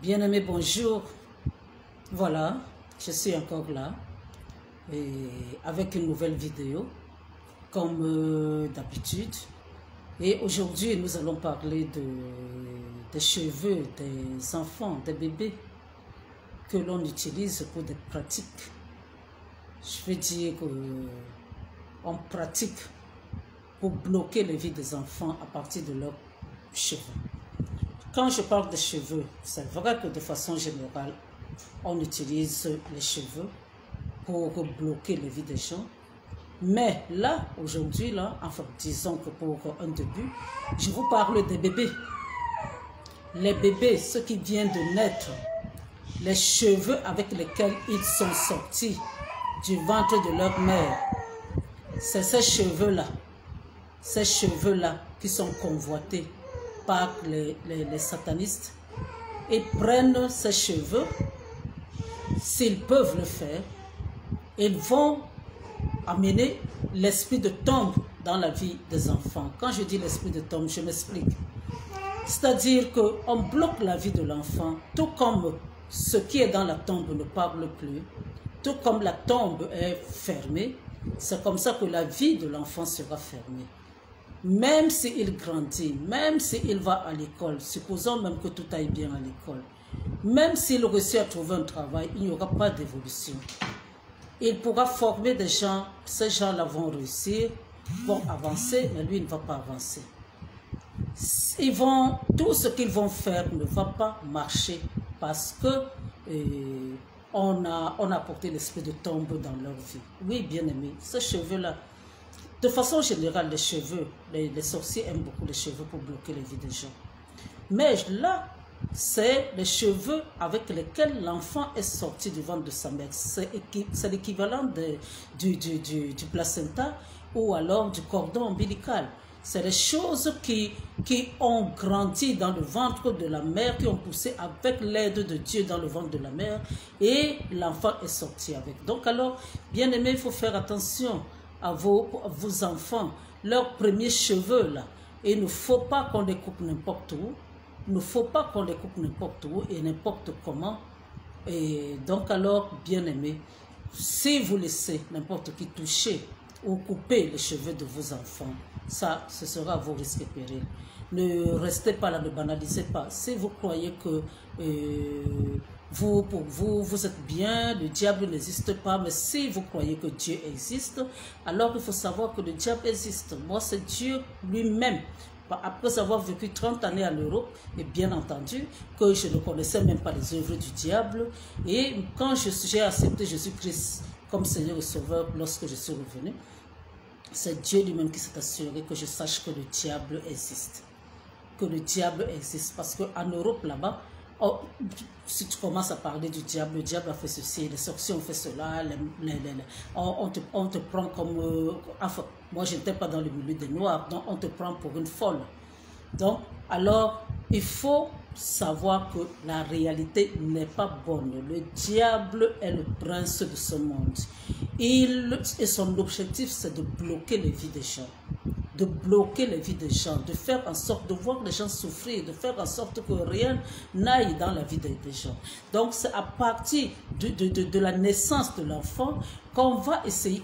Bien-aimé, bonjour. Voilà, je suis encore là et avec une nouvelle vidéo, comme d'habitude. Et aujourd'hui, nous allons parler des cheveux des enfants, des bébés que l'on utilise pour des pratiques. Je veux dire qu'on pratique pour bloquer les vies des enfants à partir de leurs cheveux. Quand je parle de cheveux, c'est vrai que de façon générale, on utilise les cheveux pour bloquer les vies des gens. Mais là, aujourd'hui, enfin, disons que pour un début, je vous parle des bébés. Les bébés, ceux qui viennent de naître, les cheveux avec lesquels ils sont sortis du ventre de leur mère, c'est ces cheveux-là qui sont convoités par les satanistes. Ils prennent ces cheveux, s'ils peuvent le faire, ils vont amener l'esprit de tombe dans la vie des enfants. Quand je dis l'esprit de tombe, je m'explique. C'est-à-dire qu'on bloque la vie de l'enfant, tout comme ce qui est dans la tombe ne parle plus, tout comme la tombe est fermée, c'est comme ça que la vie de l'enfant sera fermée. Même s'il grandit, même s'il va à l'école, supposons même que tout aille bien à l'école, même s'il réussit à trouver un travail, il n'y aura pas d'évolution. Il pourra former des gens, ces gens-là vont réussir, vont avancer, mais lui ne va pas avancer. Tout ce qu'ils vont faire ne va pas marcher parce que on a apporté l'esprit de tombe dans leur vie. Oui, bien aimé, ces cheveux-là, de façon générale, les cheveux, les sorciers aiment beaucoup les cheveux pour bloquer les vies des gens. Mais là, c'est les cheveux avec lesquels l'enfant est sorti du ventre de sa mère. C'est l'équivalent du placenta ou alors du cordon ombilical. C'est les choses qui ont grandi dans le ventre de la mère, qui ont poussé avec l'aide de Dieu dans le ventre de la mère et l'enfant est sorti avec. Donc alors, bien aimé, il faut faire attention à vos enfants, leurs premiers cheveux là. Et il ne faut pas qu'on les coupe n'importe où. Il ne faut pas qu'on les coupe n'importe où et n'importe comment. Et donc alors, bien aimé, si vous laissez n'importe qui toucher ou couper les cheveux de vos enfants, ça, ce sera à vos risques et périls. Ne restez pas là, ne banalisez pas. Si vous croyez que vous êtes bien, le diable n'existe pas, mais si vous croyez que Dieu existe, alors il faut savoir que le diable existe. Moi, c'est Dieu lui-même. Après avoir vécu 30 années en Europe, et bien entendu que je ne connaissais même pas les œuvres du diable. Et quand j'ai accepté Jésus-Christ comme Seigneur et Sauveur lorsque je suis revenu, c'est Dieu lui-même qui s'est assuré que je sache que le diable existe. Que le diable existe. Parce qu'en Europe, là-bas, si tu commences à parler du diable, le diable a fait ceci, les sorciers ont fait cela, on te prend comme... enfin, moi, je n'étais pas dans le milieu des Noirs, donc on te prend pour une folle. Donc, alors, il faut savoir que la réalité n'est pas bonne. Le diable est le prince de ce monde. Et son objectif, c'est de bloquer les vies des gens. De bloquer les vies des gens, de faire en sorte de voir les gens souffrir, de faire en sorte que rien n'aille dans la vie des gens. Donc c'est à partir de la naissance de l'enfant qu'on va essayer,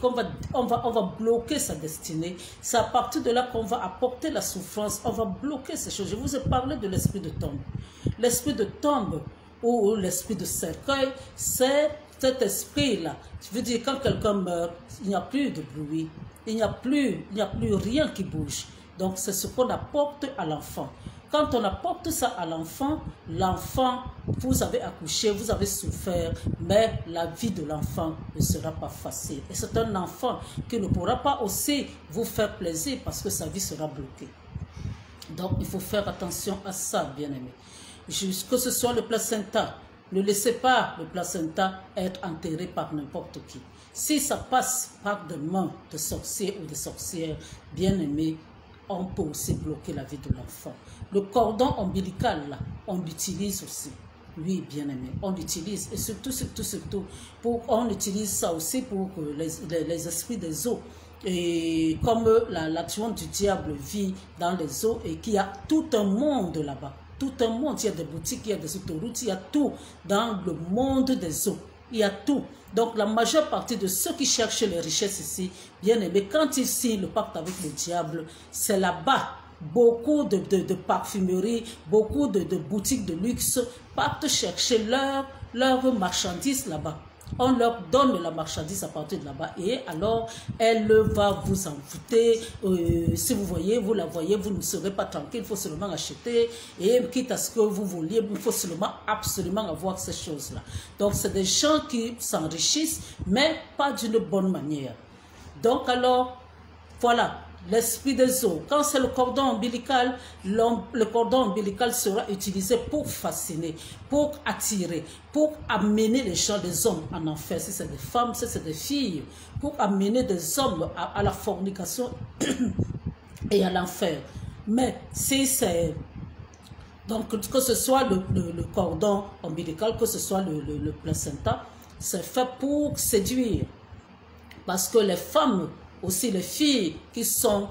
on va bloquer sa destinée. C'est à partir de là qu'on va apporter la souffrance, on va bloquer ces choses. Je vous ai parlé de l'esprit de tombe. L'esprit de tombe ou l'esprit de cercueil, c'est cet esprit-là. Je veux dire, quand quelqu'un meurt, il n'y a plus de bruit. Il n'y a plus rien qui bouge. Donc, c'est ce qu'on apporte à l'enfant. Quand on apporte ça à l'enfant, vous avez accouché, vous avez souffert, mais la vie de l'enfant ne sera pas facile. Et c'est un enfant qui ne pourra pas aussi vous faire plaisir parce que sa vie sera bloquée. Donc, il faut faire attention à ça, bien-aimé. Que ce soit le placenta, ne laissez pas le placenta être enterré par n'importe qui. Si ça passe par des mains de sorciers ou de sorcières bien-aimés, on peut aussi bloquer la vie de l'enfant. Le cordon ombilical, là, on l'utilise aussi. Oui, bien-aimé, on l'utilise. Et surtout, on utilise ça aussi pour que les esprits des eaux, et comme l'action du diable vit dans les eaux et qu'il y a tout un monde là-bas, tout un monde. Il y a des boutiques, il y a des autoroutes, il y a tout dans le monde des eaux. Il y a tout. Donc la majeure partie de ceux qui cherchent les richesses ici, bien aimés, quand ils signent le pacte avec le diable, c'est là-bas. Beaucoup de parfumeries, beaucoup de boutiques de luxe partent chercher leur marchandise là-bas. On leur donne la marchandise à partir de là-bas et alors elle va vous envoûter. Si vous voyez, vous la voyez, vous ne serez pas tranquille, il faut seulement acheter et quitte à ce que vous vouliez, il faut seulement absolument avoir ces choses-là. Donc c'est des gens qui s'enrichissent mais pas d'une bonne manière. Donc alors, voilà. L'esprit des eaux, quand c'est le cordon ombilical, le cordon ombilical sera utilisé pour fasciner, pour attirer, pour amener les gens, les hommes en enfer, si c'est des femmes, si c'est des filles, pour amener des hommes à la fornication et à l'enfer. Mais si c'est... Donc que ce soit le cordon ombilical, que ce soit le placenta, c'est fait pour séduire. Parce que les femmes... Aussi les filles qui sont,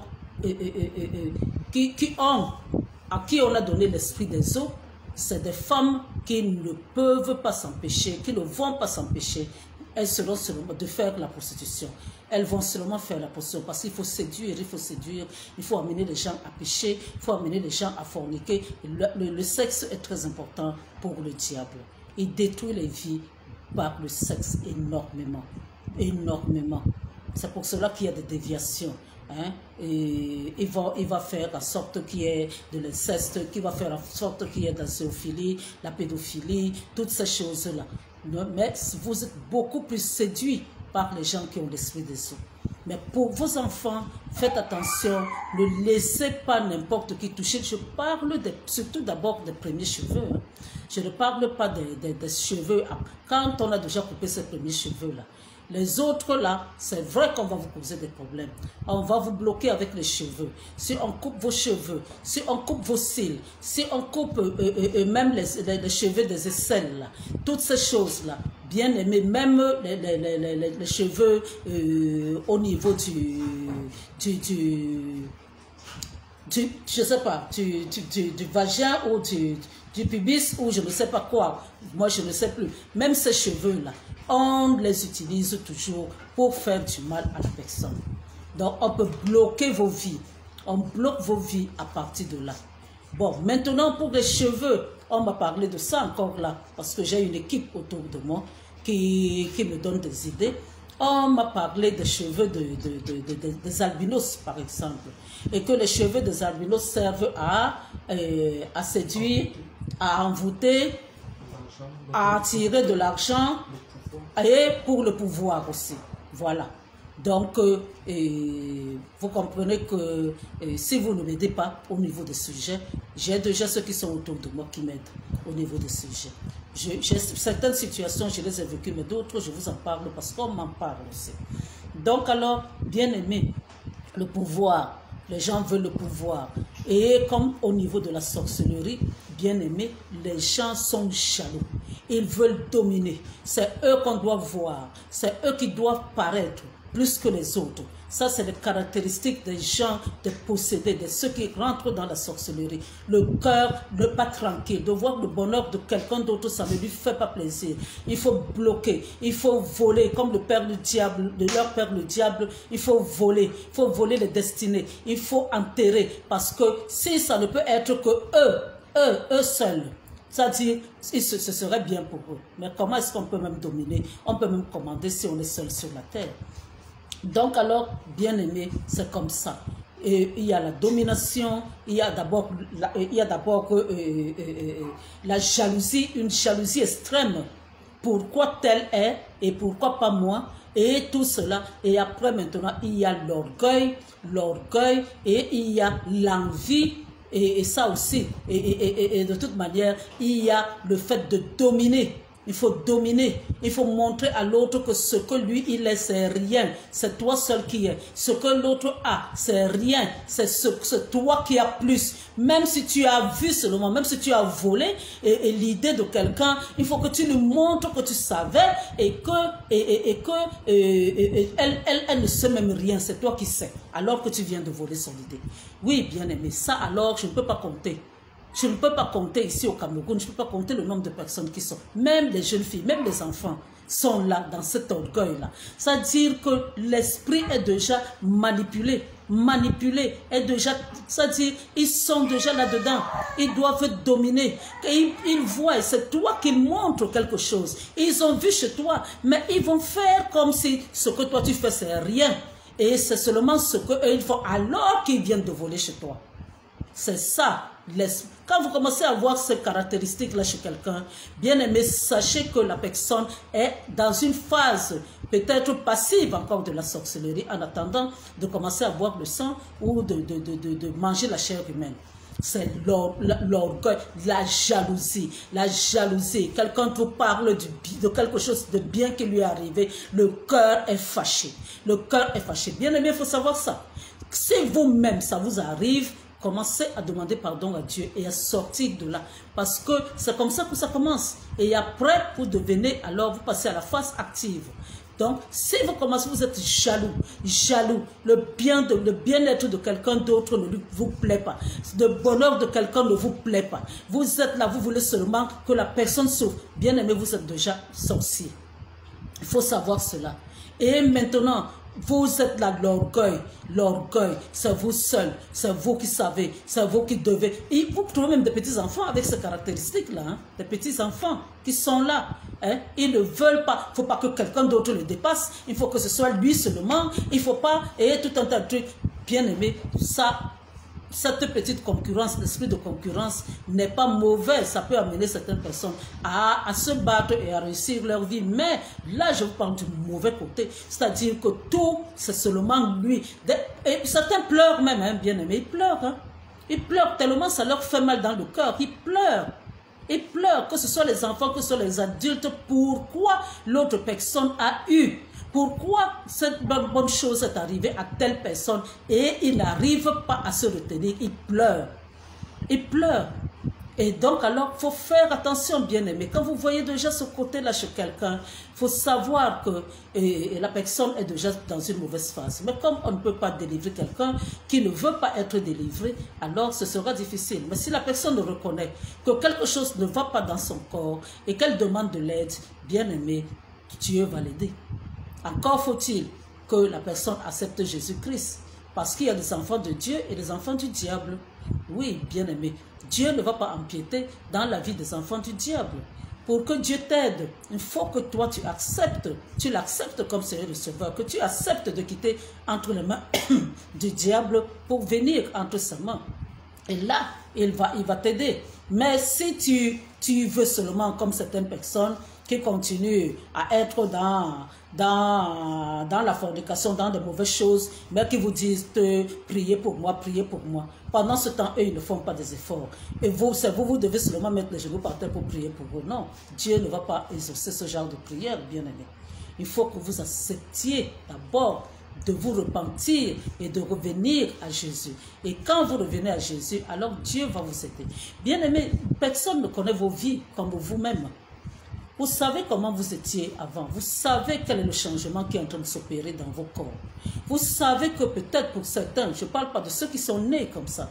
à qui on a donné l'esprit des eaux, c'est des femmes qui ne peuvent pas s'empêcher, qui ne vont pas s'empêcher. Elles seront seulement de faire la prostitution. Elles vont seulement faire la prostitution parce qu'il faut séduire, il faut amener les gens à pécher, il faut amener les gens à forniquer. Le sexe est très important pour le diable. Il détruit les vies par le sexe énormément, énormément. C'est pour cela qu'il y a des déviations. Hein? Et il va faire en sorte qu'il y ait de l'inceste, qu'il va faire en sorte qu'il y ait de la zoophilie, la pédophilie, toutes ces choses-là. Mais vous êtes beaucoup plus séduits par les gens qui ont l'esprit des eaux. Mais pour vos enfants, faites attention, ne laissez pas n'importe qui toucher. Je parle surtout d'abord des premiers cheveux. Hein. Je ne parle pas des cheveux quand on a déjà coupé ces premiers cheveux-là. Les autres là, c'est vrai qu'on va vous causer des problèmes. On va vous bloquer avec les cheveux. Si on coupe vos cheveux, si on coupe vos cils, si on coupe même les cheveux des aisselles, là, toutes ces choses-là, bien aimé, même les cheveux au niveau je sais pas, du vagin ou du pubis ou je ne sais pas quoi. Moi, je ne sais plus. Même ces cheveux-là, on les utilise toujours pour faire du mal à la personne. Donc, on peut bloquer vos vies. On bloque vos vies à partir de là. Bon, maintenant, pour les cheveux, on m'a parlé de ça encore là, parce que j'ai une équipe autour de moi qui me donne des idées. On m'a parlé des cheveux des albinos, par exemple, et que les cheveux des albinos servent à séduire, à envoûter, à attirer de l'argent et pour le pouvoir aussi. Voilà. Donc, vous comprenez que si vous ne m'aidez pas au niveau des sujets, j'ai déjà ceux qui sont autour de moi qui m'aident au niveau des sujets. Certaines situations, je les ai vécues, mais d'autres, je vous en parle parce qu'on m'en parle aussi. Donc alors, bien aimé, le pouvoir, les gens veulent le pouvoir. Et comme au niveau de la sorcellerie, bien aimé, les gens sont jaloux. Ils veulent dominer. C'est eux qu'on doit voir. C'est eux qui doivent paraître plus que les autres. Ça, c'est les caractéristiques des gens, des possédés, de ceux qui rentrent dans la sorcellerie. Le cœur ne pas tranquille, de voir le bonheur de quelqu'un d'autre, ça ne lui fait pas plaisir. Il faut bloquer, il faut voler, comme le père du diable, de leur père le diable, il faut voler les destinées, il faut enterrer, parce que si ça ne peut être que eux seuls, c'est-à-dire, ce serait bien pour eux. Mais comment est-ce qu'on peut même dominer? On peut même commander si on est seul sur la terre. Donc alors, bien aimé, c'est comme ça. Et il y a la domination, il y a d'abord la jalousie, une jalousie extrême. Pourquoi tel est et pourquoi pas moi? Et tout cela. Et après maintenant, il y a l'orgueil et il y a l'envie. Et ça aussi. Et de toute manière, il y a le fait de dominer. Il faut dominer, il faut montrer à l'autre que ce que lui il est, c'est rien. C'est toi seul qui es. Ce que l'autre a, c'est rien. C'est toi qui as plus. Même si tu as vu seulement, même si tu as volé et l'idée de quelqu'un, il faut que tu lui montres que tu savais et elle ne sait même rien. C'est toi qui sais. Alors que tu viens de voler son idée. Oui, bien aimé. Ça alors, je ne peux pas compter. Je ne peux pas compter ici au Cameroun, je ne peux pas compter le nombre de personnes qui sont, même les jeunes filles, même les enfants sont là, dans cet orgueil-là. C'est-à-dire que l'esprit est déjà manipulé, est déjà, c'est-à-dire ils sont déjà là-dedans, ils doivent dominer, ils voient, c'est toi qui montres quelque chose, ils ont vu chez toi, mais ils vont faire comme si ce que toi tu fais c'est rien, et c'est seulement ce qu'eux ils font alors qu'ils viennent de voler chez toi. C'est ça. Quand vous commencez à voir ces caractéristiques-là chez quelqu'un, bien aimé, sachez que la personne est dans une phase peut-être passive encore de la sorcellerie en attendant de commencer à boire le sang ou de manger la chair humaine. C'est l'orgueil, la jalousie. La jalousie. Quelqu'un vous parle de quelque chose de bien qui lui est arrivé. Le cœur est fâché. Le cœur est fâché. Bien aimé, il faut savoir ça. Si vous-même, ça vous arrive, commencez à demander pardon à Dieu et à sortir de là. Parce que c'est comme ça que ça commence. Et après, vous devenez, alors vous passez à la phase active. Donc, si vous commencez, vous êtes jaloux, le bien-être de quelqu'un d'autre ne vous plaît pas. Le bonheur de quelqu'un ne vous plaît pas. Vous êtes là, vous voulez seulement que la personne souffre. Bien aimé, vous êtes déjà sorcier. Il faut savoir cela. Et maintenant, vous êtes là, l'orgueil, c'est vous seul, c'est vous qui savez, c'est vous qui devez. Et vous trouvez même des petits enfants avec ces caractéristiques-là, hein? Des petits enfants qui sont là, hein? Ils ne veulent pas, il ne faut pas que quelqu'un d'autre le dépasse, il faut que ce soit lui seulement, il ne faut pas, et tout un tas de trucs, bien aimé, ça. Cette petite concurrence, l'esprit de concurrence n'est pas mauvais. Ça peut amener certaines personnes à se battre et à réussir leur vie. Mais là, je vous parle du mauvais côté. C'est-à-dire que tout, c'est seulement lui. Et certains pleurent même, hein, bien aimé. Ils pleurent. Hein. Ils pleurent tellement ça leur fait mal dans le cœur. Ils pleurent. Ils pleurent, que ce soit les enfants, que ce soit les adultes. Pourquoi l'autre personne a eu? Pourquoi cette bonne chose est arrivée à telle personne et il n'arrive pas à se retenir? Il pleure. Il pleure. Et donc, alors, il faut faire attention, bien-aimé. Quand vous voyez déjà ce côté-là chez quelqu'un, il faut savoir que la personne est déjà dans une mauvaise phase. Mais comme on ne peut pas délivrer quelqu'un qui ne veut pas être délivré, alors ce sera difficile. Mais si la personne reconnaît que quelque chose ne va pas dans son corps et qu'elle demande de l'aide, bien-aimé, Dieu va l'aider. Encore faut-il que la personne accepte Jésus-Christ. Parce qu'il y a des enfants de Dieu et des enfants du diable. Oui, bien-aimé, Dieu ne va pas empiéter dans la vie des enfants du diable. Pour que Dieu t'aide, il faut que toi tu l'acceptes comme Seigneur et Sauveur, que tu acceptes de quitter entre les mains du diable pour venir entre ses mains. Et là, il va t'aider. Mais si tu veux seulement, comme certaines personnes, qui continuent à être dans la fornication, dans de mauvaises choses, mais qui vous disent priez pour moi, priez pour moi. Pendant ce temps, eux, ils ne font pas des efforts. Et vous devez seulement mettre les genoux par terre pour prier pour vous. Non, Dieu ne va pas exaucer ce genre de prière, bien aimé. Il faut que vous acceptiez d'abord de vous repentir et de revenir à Jésus. Et quand vous revenez à Jésus, alors Dieu va vous aider. Bien aimé, personne ne connaît vos vies comme vous-même. Vous savez comment vous étiez avant. Vous savez quel est le changement qui est en train de s'opérer dans vos corps. Vous savez que peut-être pour certains, je ne parle pas de ceux qui sont nés comme ça,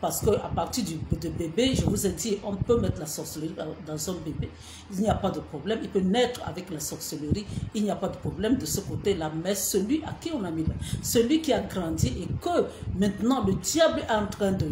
parce qu'à partir de bébé, je vous ai dit, on peut mettre la sorcellerie dans un bébé. Il n'y a pas de problème. Il peut naître avec la sorcellerie. Il n'y a pas de problème de ce côté-là. Mais celui à qui on a mis là, celui qui a grandi et que maintenant le diable est en train de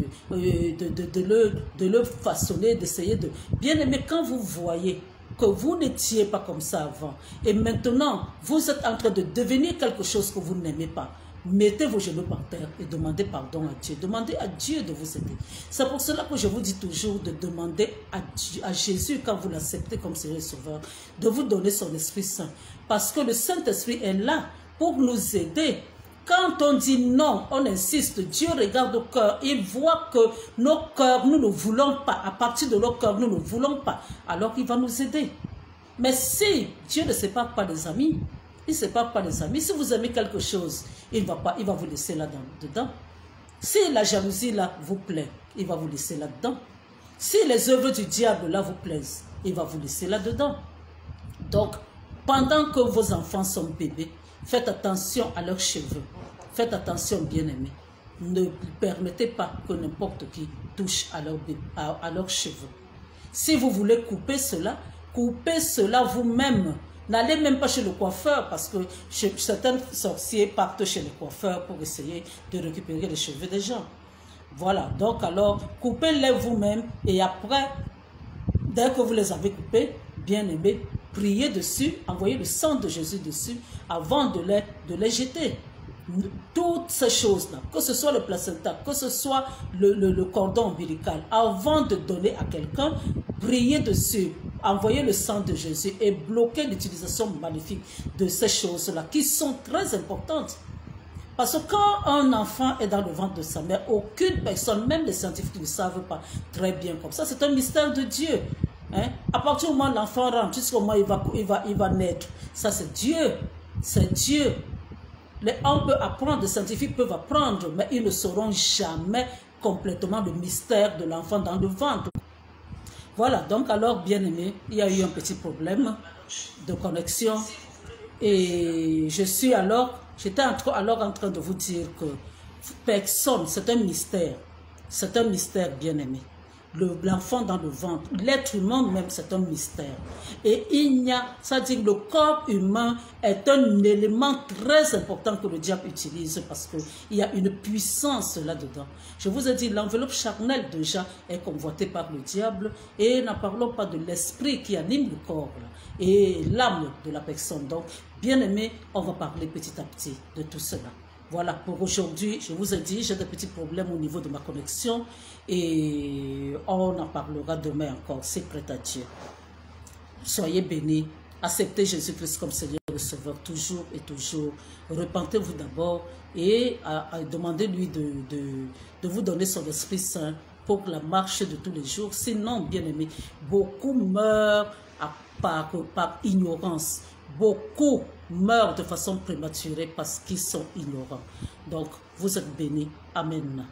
le façonner, d'essayer de... Bien aimé, quand vous voyez que vous n'étiez pas comme ça avant, et maintenant, vous êtes en train de devenir quelque chose que vous n'aimez pas, mettez vos genoux par terre et demandez pardon à Dieu. Demandez à Dieu de vous aider. C'est pour cela que je vous dis toujours de demander à Jésus, quand vous l'acceptez comme Seigneur et Sauveur, de vous donner son Esprit Saint. Parce que le Saint-Esprit est là pour nous aider. Quand on dit non, on insiste, Dieu regarde au cœur, il voit que nos cœurs, nous ne voulons pas, à partir de nos cœurs, nous ne voulons pas, alors il va nous aider. Mais si Dieu ne sépare pas des amis, il ne sépare pas des amis. Si vous aimez quelque chose, il va vous laisser là-dedans. Si la jalousie là vous plaît, il va vous laisser là-dedans. Si les œuvres du diable là vous plaisent, il va vous laisser là-dedans. Donc, pendant que vos enfants sont bébés, faites attention à leurs cheveux. Faites attention, bien-aimés. ne permettez pas que n'importe qui touche à leurs cheveux. Si vous voulez couper cela vous-même. N'allez même pas chez le coiffeur parce que certains sorciers partent chez le coiffeur pour essayer de récupérer les cheveux des gens. Voilà, donc alors, coupez-les vous-même et après, dès que vous les avez coupés, bien aimés, priez dessus, envoyez le sang de Jésus dessus avant de les jeter. Toutes ces choses-là, que ce soit le placenta, que ce soit le cordon ombilical, avant de donner à quelqu'un, priez dessus, envoyez le sang de Jésus et bloquez l'utilisation maléfique de ces choses-là qui sont très importantes. Parce que quand un enfant est dans le ventre de sa mère, aucune personne, même les scientifiques ne savent pas très bien comme ça. C'est un mystère de Dieu. Hein? À partir du moment où l'enfant rentre, jusqu'au moment où il va naître, ça c'est Dieu. C'est Dieu. Les scientifiques peuvent apprendre, mais ils ne sauront jamais complètement le mystère de l'enfant dans le ventre. Voilà, donc alors, bien aimé, il y a eu un petit problème de connexion. Et j'étais alors en train de vous dire que personne, c'est un mystère. C'est un mystère, bien aimé. L'enfant dans le ventre, l'être humain même, c'est un mystère. Et c'est-à-dire le corps humain est un élément très important que le diable utilise parce qu'il y a une puissance là-dedans. Je vous ai dit, l'enveloppe charnelle déjà est convoitée par le diable et n'en parlons pas de l'esprit qui anime le corps là, et l'âme de la personne. Donc, bien aimé, on va parler petit à petit de tout cela. Voilà, pour aujourd'hui, je vous ai dit, j'ai des petits problèmes au niveau de ma connexion et on en parlera demain encore, c'est prêt à Dieu. Soyez bénis, acceptez Jésus-Christ comme Seigneur et Sauveur toujours et toujours. Repentez-vous d'abord et demandez-lui de vous donner son Esprit Saint pour la marche de tous les jours. Sinon, bien aimé, beaucoup meurent par ignorance. Beaucoup meurent de façon prématurée parce qu'ils sont ignorants. Donc, vous êtes bénis. Amen.